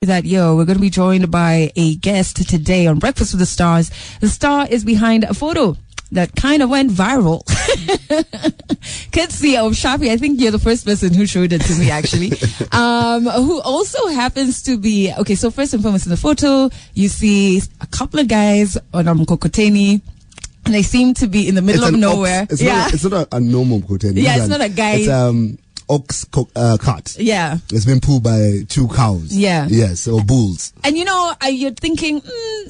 That we're going to be joined by a guest today on Breakfast with the Stars. The star is behind a photo that kind of went viral. Kitsi Shafi, I think you're the first person who showed it to me, actually. Who also happens to be, okay, so first and foremost in the photo, you see a couple of guys on Mkokoteni. And they seem to be in the middle of nowhere. It's not a normal Mkokoteni. Yeah, it's not a guy. It's ox cart. Yeah. It's been pulled by 2 cows. Yeah. Yes, or bulls. And you're thinking,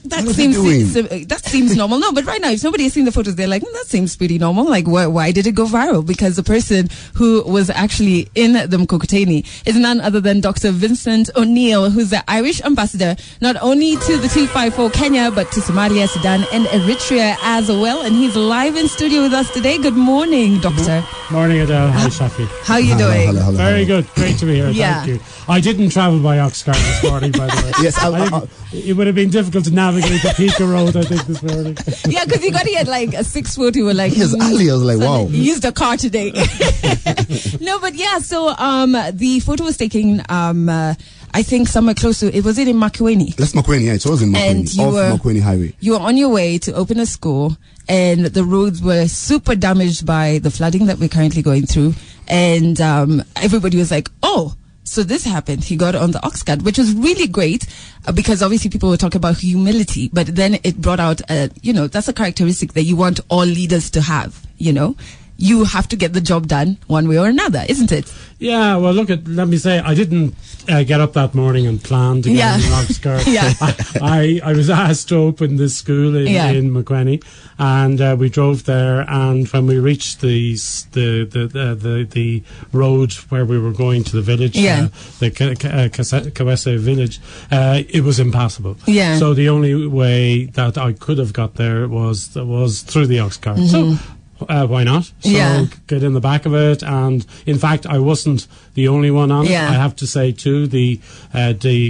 that seems normal. No, but right now, if somebody has seen the photos, they're like, that seems pretty normal. Like, why did it go viral? Because the person who was actually in the Mkokoteni is none other than Dr. Vincent O'Neill, who's the Irish ambassador, not only to the 254 Kenya, but to Somalia, Sudan, and Eritrea as well. And he's live in studio with us today. Good morning, Doctor. Morning, Adele. Hi, Shafi. How are you doing? Hello. Very good. Great to be here. Yeah. Thank you. I didn't travel by Oxcart this morning, by the way. Yes, it would have been difficult to navigate the Pico Road, I think, this morning. Yeah, because you got to get like a 6 foot. You were like, yes, early. I was like, wow. You used a car today. No, but yeah. So the photo was taken. I think somewhere close to, was it in Makueni? That's Makueni, yeah. It was in Makueni, off Makueni Highway. You were on your way to open a school, and the roads were super damaged by the flooding that we're currently going through. And everybody was like, oh, so this happened. He got on the ox cart, which was really great because obviously people were talking about humility, but then it brought out, that's a characteristic that you want all leaders to have, You have to get the job done one way or another, isn't it? Yeah, well, let me say, I didn't get up that morning and plan to get on the Oxcart. Yeah. I was asked to open this school in Makueni, and we drove there, and when we reached the road where we were going to the village, the Kawese village, it was impassable. Yeah. So the only way that I could have got there was through the Oxcart. Mm-hmm. So why not? So get in the back of it, and in fact, I wasn't the only one on it. I have to say too, the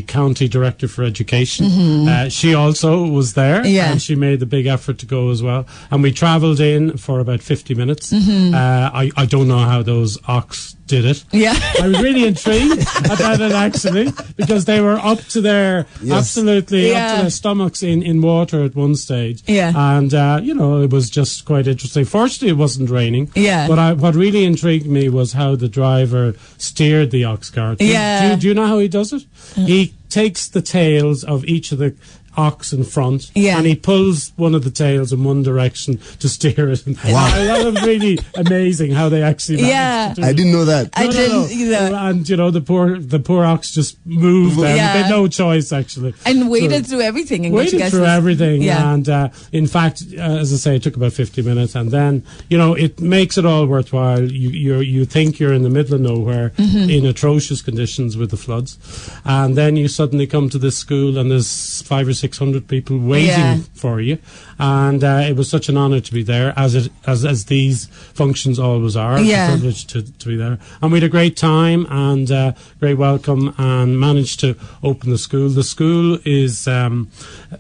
county director for education, she also was there, and she made the big effort to go as well. And we travelled in for about 50 minutes. I don't know how those ox did it. Yeah, I was really intrigued about it actually, because they were up to their absolutely up to their stomachs in water at one stage. Yeah, and it was just quite interesting. Fortunately, it wasn't raining. Yeah, but what really intrigued me was how the driver steered the ox cart. Do you know how he does it? He takes the tails of each of the ox in front, and he pulls one of the tails in one direction to steer it. Wow, that was really amazing how they actually managed to do I didn't know that. I didn't either. And the poor ox just moved there. They had no choice actually, and waded through everything. And in fact, as I say, it took about 50 minutes, and then it makes it all worthwhile. You think you're in the middle of nowhere in atrocious conditions with the floods, and then you suddenly come to this school and there's 500 or 600 people waiting for you, and it was such an honour to be there, as these functions always are. It's a privilege to be there, and we had a great time and great welcome, and managed to open the school. The school is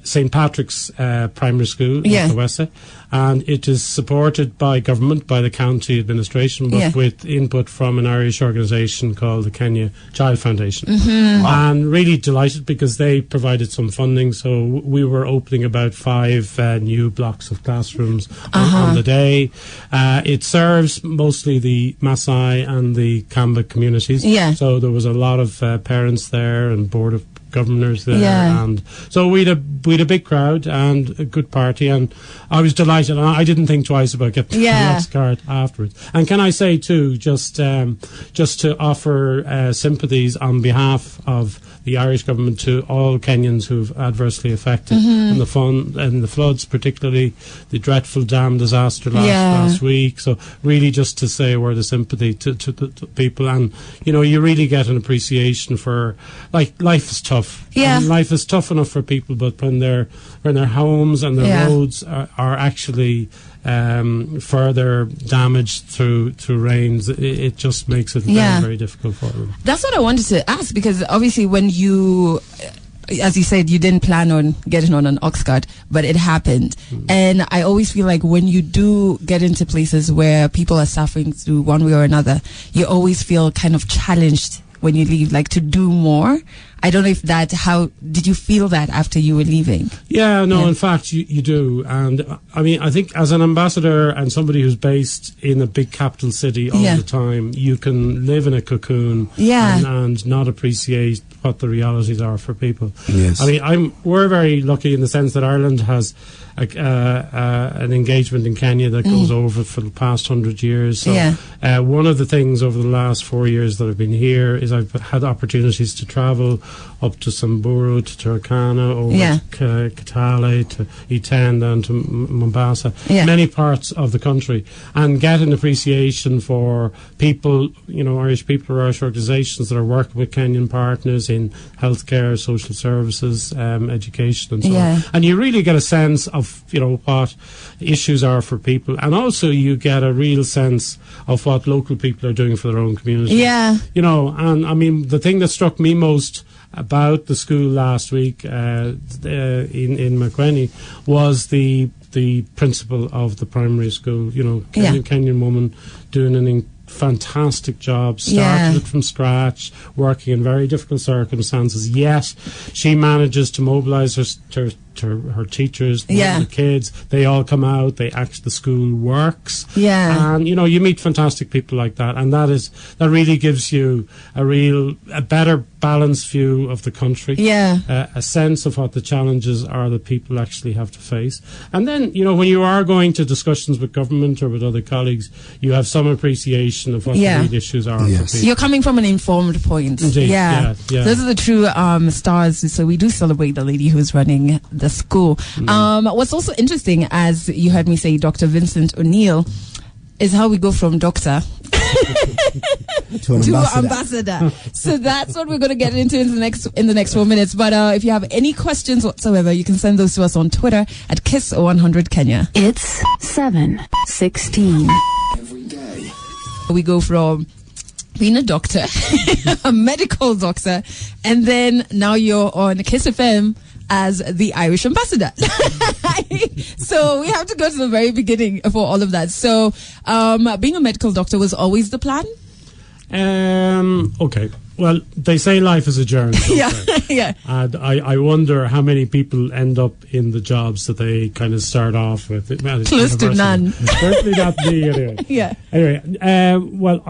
St. Patrick's Primary School in Kawese, and it is supported by government, by the county administration, but with input from an Irish organisation called the Kenya Child Foundation. Wow. And really delighted because they provided some funding, so we were opening about 5 new blocks of classrooms on the day. It serves mostly the Maasai and the Kamba communities, so there was a lot of parents there and board of governors there, and so we had a big crowd and a good party, and I was delighted. I didn't think twice about getting the next card afterwards. And can I say too, just to offer sympathies on behalf of the Irish government to all Kenyans who've adversely affected in the floods, particularly the dreadful dam disaster last week. So really just to say a word of sympathy to the people, and you really get an appreciation for, like, life is tough. Yeah. And life is tough enough for people, but when their homes and their roads are actually further damaged through rains, it just makes it very, very difficult for them. That's what I wanted to ask, because obviously when you, as you said, you didn't plan on getting on an ox cart, but it happened. And I always feel like when you do get into places where people are suffering through one way or another, you always feel kind of challenged when you leave, like to do more. I don't know if how did you feel that after you were leaving? Yeah, no, in fact, you do. And I mean, I think as an ambassador and somebody who's based in a big capital city all the time, you can live in a cocoon and not appreciate what the realities are for people. Yes. I mean, we're very lucky in the sense that Ireland has an engagement in Kenya that goes over for the past 100 years. So one of the things over the last 4 years that I've been here is I've had opportunities to travel up to Samburu, to Turkana, over to Kitale, to Iten, and to Mombasa, many parts of the country, and get an appreciation for people, Irish people or Irish organisations that are working with Kenyan partners in healthcare, social services, education, and so on. And you really get a sense of what issues are for people, and also you get a real sense of what local people are doing for their own community. And I mean, the thing that struck me most about the school last week in Makueni was the principal of the primary school. Kenyan woman doing an fantastic job, started it from scratch, working in very difficult circumstances, yet she manages to mobilise her teachers, the kids. They all come out, the school works, and you meet fantastic people like that, and that really gives you a better balanced view of the country, a sense of what the challenges are that people actually have to face. And then when you are going to discussions with government or with other colleagues, you have some appreciation of what the lead issues are for people. You're coming from an informed point. Indeed. Those are the true stars. So we do celebrate the lady who's running the school. What's also interesting, as you heard me say, Dr. Vincent O'Neill, is how we go from doctor to ambassador. So that's what we're going to get into in the next 4 minutes. But if you have any questions whatsoever, you can send those to us on Twitter at Kiss100 Kenya. It's 7:16. Every day. We go from being a doctor, a medical doctor, and then now you're on Kiss FM as the Irish ambassador. So we have to go to the very beginning for all of that. So being a medical doctor was always the plan? Okay. Well, they say life is a journey. And I wonder how many people end up in the jobs that they kind of start off with. Close to none. Certainly not me, anyway. Anyway, well,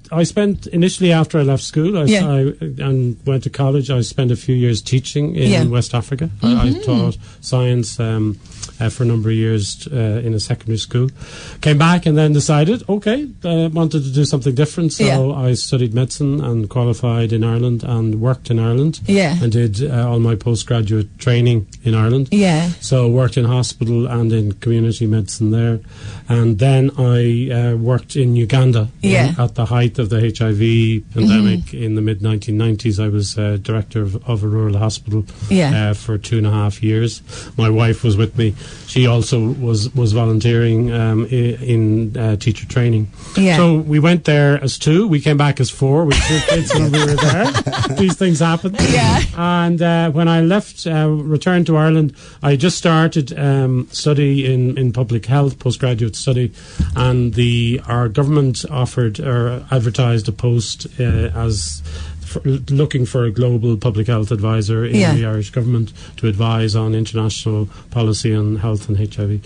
I spent, initially after I left school and went to college, I spent a few years teaching in West Africa. I taught science for a number of years in a secondary school. Came back and then decided, wanted to do something different. So I studied medicine and qualified in Ireland and worked in Ireland. And did all my postgraduate training in Ireland. So worked in hospital and in community medicine there. And then I worked in Uganda at the height of the HIV pandemic in the mid-1990s. I was director of a rural hospital for 2.5 years. My wife was with me. She also was volunteering in teacher training. So we went there as 2. We came back as 4 with 2 kids when we were there. These things happen. And when I left, returned to Ireland, I just started study in public health, postgraduate study, and our government offered or advertised a post as looking for a global public health advisor in the Irish government to advise on international policy on health and HIV.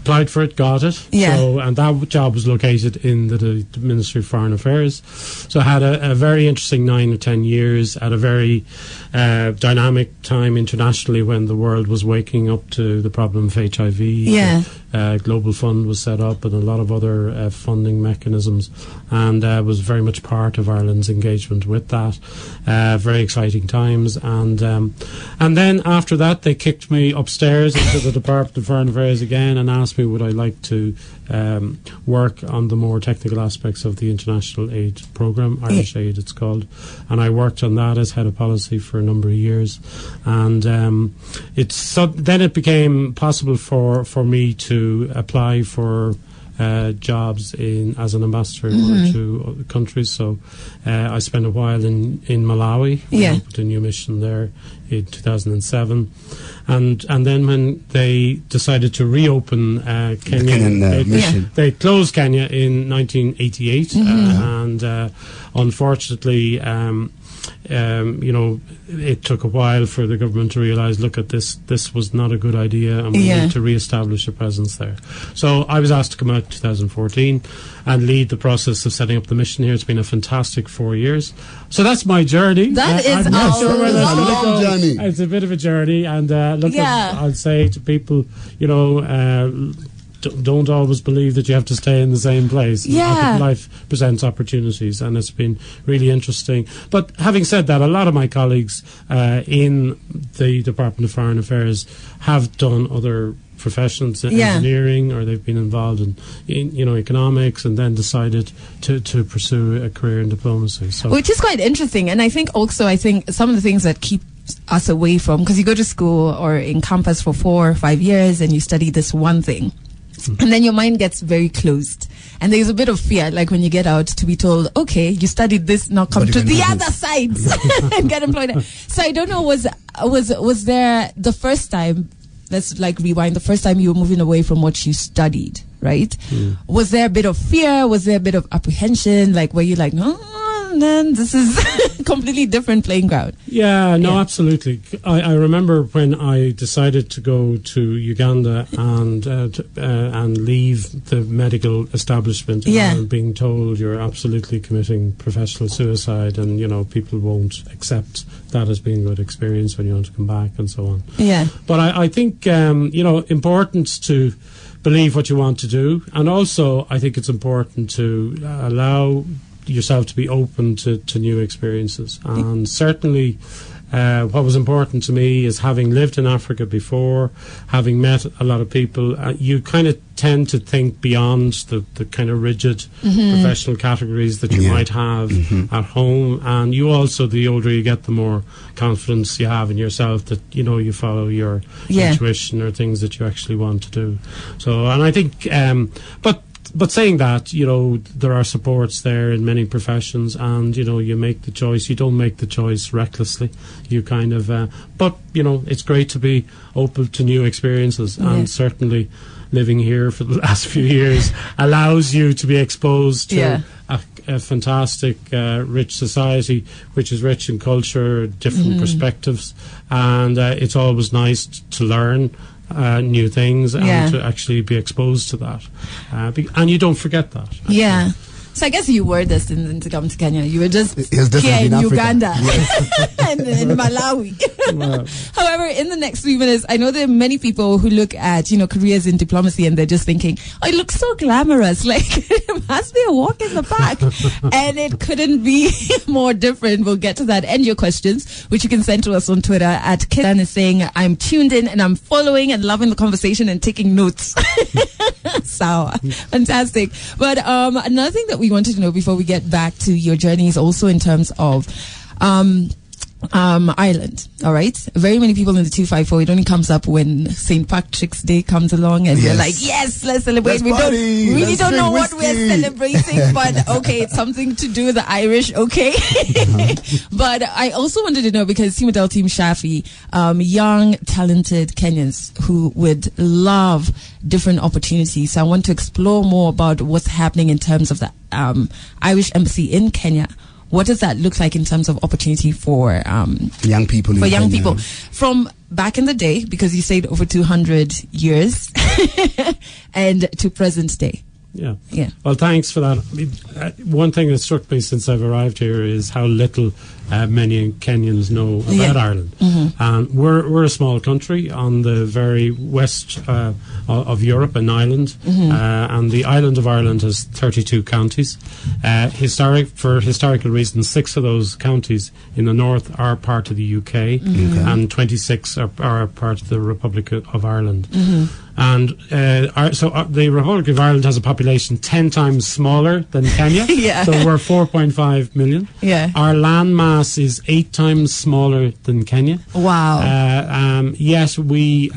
Applied for it, got it. So, and that job was located in the Ministry of Foreign Affairs. So I had a very interesting 9 or 10 years at a very dynamic time internationally when the world was waking up to the problem of HIV. Global Fund was set up and a lot of other funding mechanisms, and was very much part of Ireland's engagement with that. Very exciting times, and then after that they kicked me upstairs into the Department of Foreign Affairs again and asked me would I like to work on the more technical aspects of the international aid programme, Irish Aid it's called, and I worked on that as head of policy for a number of years, and then it became possible for me to apply for jobs as an ambassador in 1 or 2 countries. So I spent a while in Malawi. We opened a new mission there in 2007, and then when they decided to reopen Kenya, they closed Kenya in 1988, and unfortunately it took a while for the government to realise, look at this was not a good idea, and we need to re-establish a presence there. So I was asked to come out in 2014 and lead the process of setting up the mission here. It's been a fantastic 4 years. So that's my journey. That is I'm not sure where that's going to go. Journey. It's a bit of a journey, and I'll say to people, don't always believe that you have to stay in the same place. Yeah. I think life presents opportunities, and it's been really interesting. But having said that, a lot of my colleagues in the Department of Foreign Affairs have done other professions, engineering, or they've been involved in economics, and then decided to pursue a career in diplomacy. So, which is quite interesting. And I think some of the things that keep us away from, because you go to school or in campus for 4 or 5 years and you study this one thing, and then your mind gets very closed, and there's a bit of fear, like when you get out, to be told, okay, you studied this, now come to the other side and get employed. So I don't know, was there the first time, let's like rewind, the first time you were moving away from what you studied, right? Was there a bit of fear? Was there a bit of apprehension? Like, were you like, no, then this is completely different playing ground? Absolutely. I remember when I decided to go to Uganda and leave the medical establishment, and being told you're absolutely committing professional suicide, and people won't accept that as being a good experience when you want to come back, and so on. But I think important to believe what you want to do, and also I think it's important to allow yourself to be open to new experiences. And certainly what was important to me is, having lived in Africa before, having met a lot of people, you kind of tend to think beyond the kind of rigid professional categories that you might have at home. And you also, the older you get, the more confidence you have in yourself that you follow your intuition, or things that you actually want to do. So, and I think but saying that, there are supports there in many professions, and you make the choice. You don't make the choice recklessly. You kind of but it's great to be open to new experiences, and certainly living here for the last few years allows you to be exposed to a fantastic, rich society, which is rich in culture, different perspectives, and it's always nice to learn new things and to actually be exposed to that, and you don't forget that. So I guess you were destined to come to Kenya. You were just here in Uganda and in Malawi. However, in the next few minutes, I know there are many people who look at careers in diplomacy, and they're just thinking, oh, it looks so glamorous, like it must be a walk in the park. And it couldn't be more different. We'll get to that and your questions, which you can send to us on Twitter at Kidan is saying, I'm tuned in and I'm following and loving the conversation and taking notes. So fantastic. But another thing that we wanted to know before we get back to your journeys, also in terms of Ireland. All right, very many people in the 254, it only comes up when St. Patrick's Day comes along, and you're like, yes, let's celebrate. We don't know what we're celebrating, but okay, it's something to do with the Irish. Okay. But I also wanted to know, because Simadel Team Shafi, young talented Kenyans who would love different opportunities, so I want to explore more about what's happening in terms of the Irish Embassy in Kenya. What does that look like in terms of opportunity for young people? For young people from back in the day, because you said over 200 years, and to present day. Yeah. Well, thanks for that. I mean, one thing that struck me since I've arrived here is how little many Kenyans know about Ireland. And we're a small country on the very west of Europe, an island, and the island of Ireland has 32 counties. For historical reasons, 6 of those counties in the north are part of the UK, and 26 are part of the Republic of Ireland. And the Republic of Ireland has a population 10 times smaller than Kenya. So we're 4.5 million. Our land mass is 8 times smaller than Kenya. Wow. Yes, we're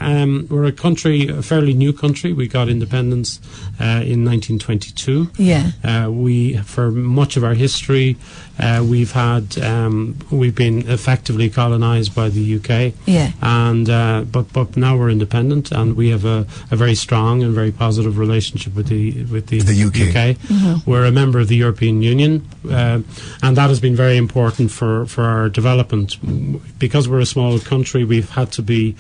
a country, a fairly new country. We got independence in 1922. We, for much of our history, we've been effectively colonized by the UK. And but now we're independent, and we have a very strong and very positive relationship with the UK. We're a member of the European Union, and that has been very important for for our development. Because we're a small country, we've had to be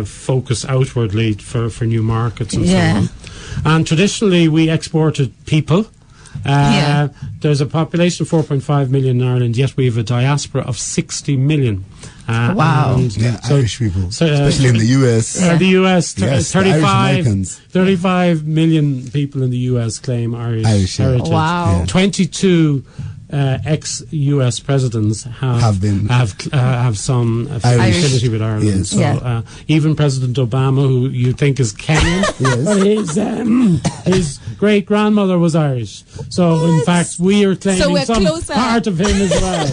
focused outwardly for new markets and so on. And traditionally, we exported people. There's a population of 4.5 million in Ireland, yet we have a diaspora of 60 million. Wow. Irish people, especially in the US. The US, 35 million people in the US claim Irish heritage. Wow. 22 ex-US presidents have some affinity with Ireland. Yes. So even President Obama, who you think is Kenyan, but his great grandmother was Irish. So in fact, we are claiming some part of him as well.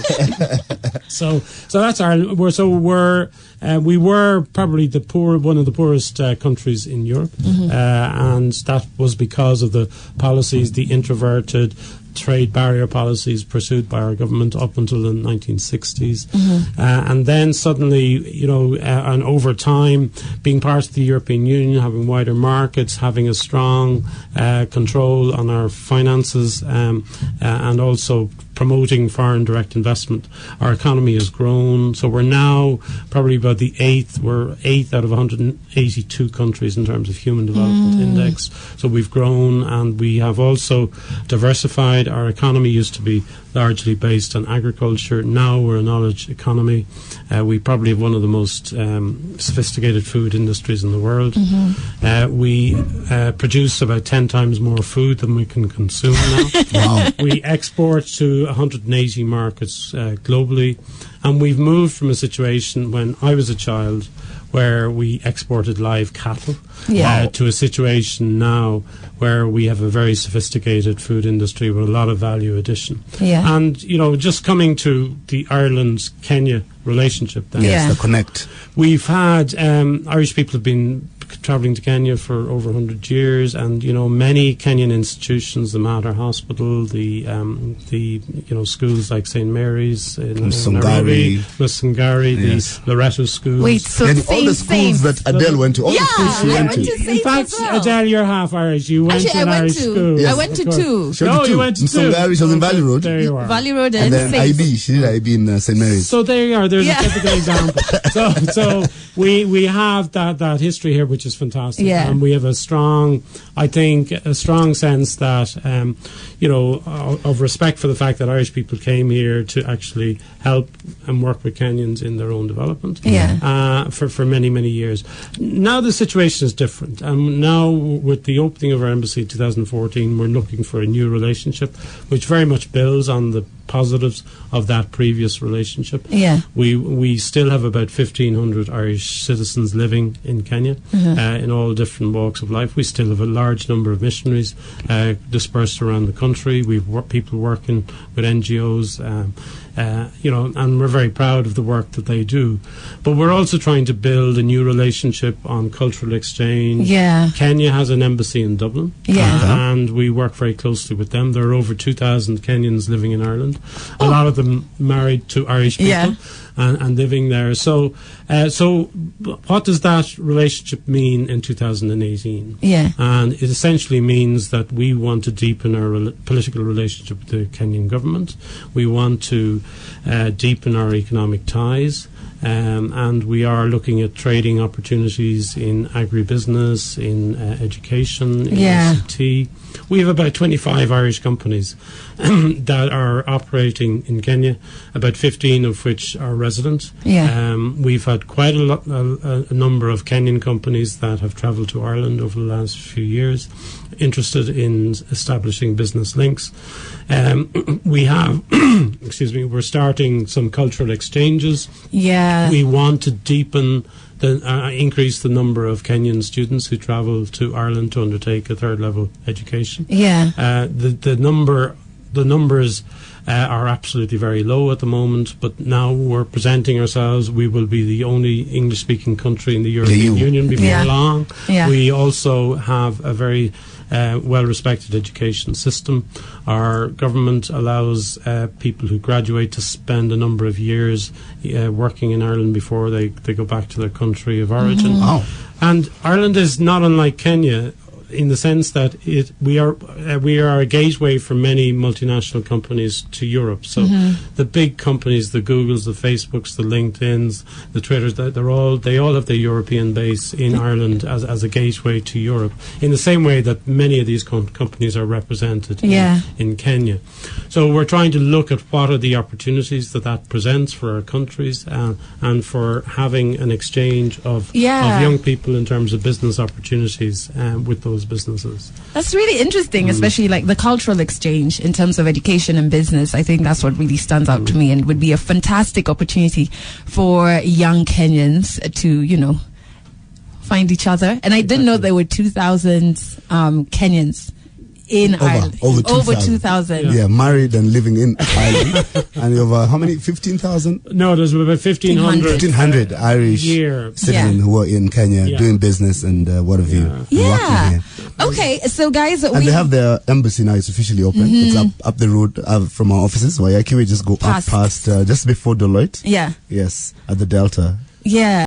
so that's Ireland. We were probably one of the poorest countries in Europe, and that was because of the policies, the introverted trade barrier policies pursued by our government up until the 1960s. And then suddenly, and over time, being part of the European Union, having wider markets, having a strong control on our finances, and also promoting foreign direct investment, our economy has grown. So we're now probably about we're eighth out of 182 countries in terms of Human Development Index. So we've grown, and we have also diversified. Our economy used to be largely based on agriculture. Now we're a knowledge economy. We probably have one of the most sophisticated food industries in the world. We produce about 10 times more food than we can consume now. Wow. We export to 180 markets globally, and we've moved from a situation when I was a child where we exported live cattle to a situation now where we have a very sophisticated food industry with a lot of value addition. And, just coming to the Ireland-Kenya relationship then. Yes, the connect. We've had, Irish people have been travelling to Kenya for over 100 years, and many Kenyan institutions, the Mater Hospital, the schools like St Mary's in Nairobi, Musangari, the Loreto School. Wait, so all the schools that Adele went to, all the schools she went to. In fact, Adele, you're half Irish. You went to an Irish school. Yes. I went to two. You went to two. Musangari, she was in Valley Road. There you are. Valley Road and then IB. She did IB in St Mary's. So there you are. There's a typical example. So we have that history here, which is fantastic. And we have a strong sense that, of respect for the fact that Irish people came here to actually help and work with Kenyans in their own development for many, many years. Now the situation is different. Now with the opening of our embassy in 2014, we're looking for a new relationship, which very much builds on the positives of that previous relationship. We still have about 1,500 Irish citizens living in Kenya in all different walks of life. We still have a large number of missionaries dispersed around the country. We've people working with NGOs, and we're very proud of the work that they do. But we're also trying to build a new relationship on cultural exchange. Kenya has an embassy in Dublin, and we work very closely with them. There are over 2,000 Kenyans living in Ireland, a lot of them married to Irish people. And living there. So what does that relationship mean in 2018? And it essentially means that we want to deepen our political relationship with the Kenyan government. We want to deepen our economic ties. And we are looking at trading opportunities in agribusiness, in education, in ICT. We have about 25 Irish companies that are operating in Kenya, about 15 of which are resident. We've had quite a number of Kenyan companies that have travelled to Ireland over the last few years, interested in establishing business links. We have, we're starting some cultural exchanges. We want to deepen increase the number of Kenyan students who travel to Ireland to undertake a third level education. The numbers are absolutely very low at the moment, but now we're presenting ourselves. We will be the only English-speaking country in the European Union before long. We also have a very well-respected education system. Our government allows people who graduate to spend a number of years working in Ireland before they go back to their country of origin. And Ireland is not unlike Kenya. in the sense that we are a gateway for many multinational companies to Europe. So the big companies, the Googles, the Facebooks, the LinkedIns, the Twitters, they all have their European base in Ireland as a gateway to Europe. In the same way that many of these companies are represented in Kenya. So we're trying to look at what are the opportunities that presents for our countries, and for having an exchange of young people in terms of business opportunities with those businesses. That's really interesting, especially like the cultural exchange in terms of education and business. I think that's what really stands out to me, and would be a fantastic opportunity for young Kenyans to, find each other. And I didn't know there were 2,000 Kenyans in Ireland. Over 2,000. Yeah, married and living in Ireland. And over how many? 15,000? No, there's about 1,500 Irish citizens who are in Kenya doing business and what have you. Yeah. Okay, so guys, and they have their embassy now. It's officially open. It's up the road from our offices. Wayaki, we just go up past just before Deloitte. Yeah. Yes, at the Delta. Yeah.